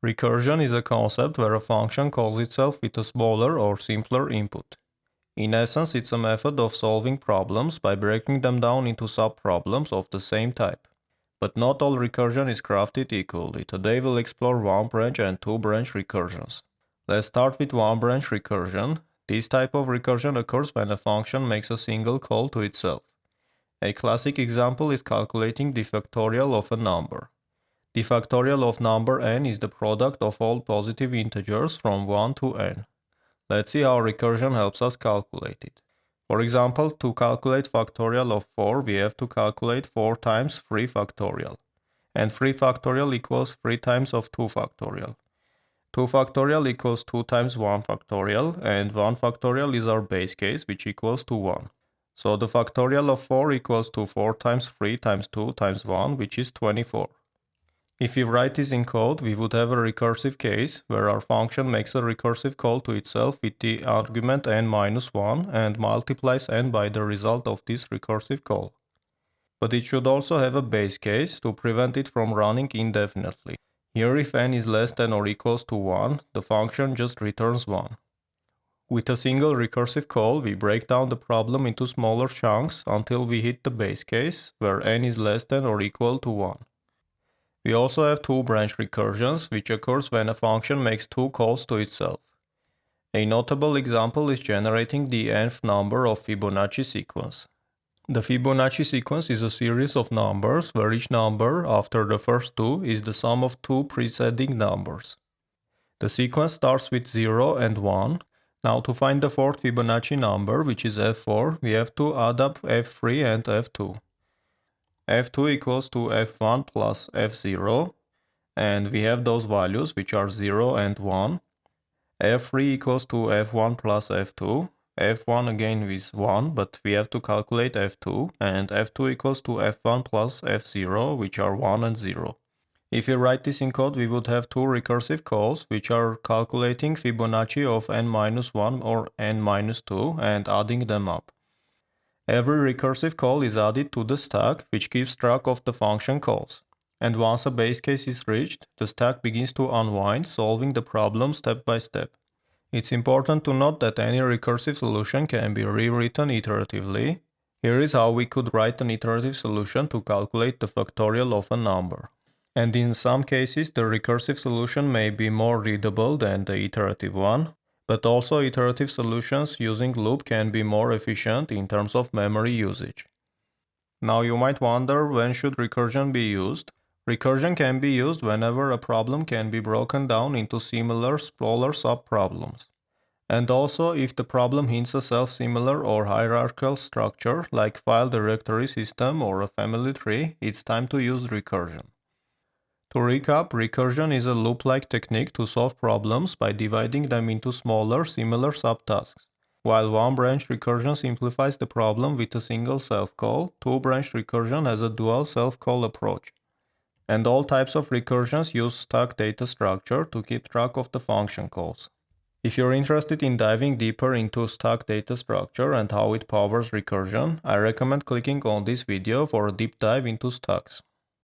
Recursion is a concept where a function calls itself with a smaller or simpler input. In essence, it's a method of solving problems by breaking them down into subproblems of the same type. But not all recursion is crafted equally. Today we'll explore one-branch and two-branch recursions. Let's start with one-branch recursion. This type of recursion occurs when a function makes a single call to itself. A classic example is calculating the factorial of a number. The factorial of number n is the product of all positive integers from 1 to n. Let's see how recursion helps us calculate it. For example, to calculate factorial of 4, we have to calculate 4 times 3 factorial. And 3 factorial equals 3 times of 2 factorial. 2 factorial equals 2 times 1 factorial, and 1 factorial is our base case, which equals to 1. So the factorial of 4 equals to 4 times 3 times 2 times 1, which is 24. If we write this in code, we would have a recursive case where our function makes a recursive call to itself with the argument n-1 and multiplies n by the result of this recursive call. But it should also have a base case to prevent it from running indefinitely. Here, if n is less than or equals to 1, the function just returns 1. With a single recursive call, we break down the problem into smaller chunks until we hit the base case, where n is less than or equal to 1. We also have two-branch recursions, which occurs when a function makes two calls to itself. A notable example is generating the nth number of Fibonacci sequence. The Fibonacci sequence is a series of numbers where each number, after the first two, is the sum of two preceding numbers. The sequence starts with 0 and 1. Now to find the fourth Fibonacci number, which is f4, we have to add up f3 and f2. f2 equals to f1 plus f0, and we have those values which are 0 and 1. f3 equals to f1 plus f2. f1 again is 1, but we have to calculate f2, and f2 equals to f1 plus f0, which are 1 and 0. If we write this in code, we would have two recursive calls, which are calculating Fibonacci of n-1 or n-2 and adding them up. Every recursive call is added to the stack, which keeps track of the function calls. And once a base case is reached, the stack begins to unwind, solving the problem step by step. It's important to note that any recursive solution can be rewritten iteratively. Here is how we could write an iterative solution to calculate the factorial of a number. And in some cases, the recursive solution may be more readable than the iterative one. But also iterative solutions using loop can be more efficient in terms of memory usage. Now you might wonder, when should recursion be used? Recursion can be used whenever a problem can be broken down into similar, smaller subproblems. And also if the problem hints a self-similar or hierarchical structure like file directory system or a family tree, it's time to use recursion. To recap, recursion is a loop-like technique to solve problems by dividing them into smaller, similar subtasks. While one-branch recursion simplifies the problem with a single self-call, two-branch recursion has a dual self-call approach. And all types of recursions use stack data structure to keep track of the function calls. If you're interested in diving deeper into stack data structure and how it powers recursion, I recommend clicking on this video for a deep dive into stacks.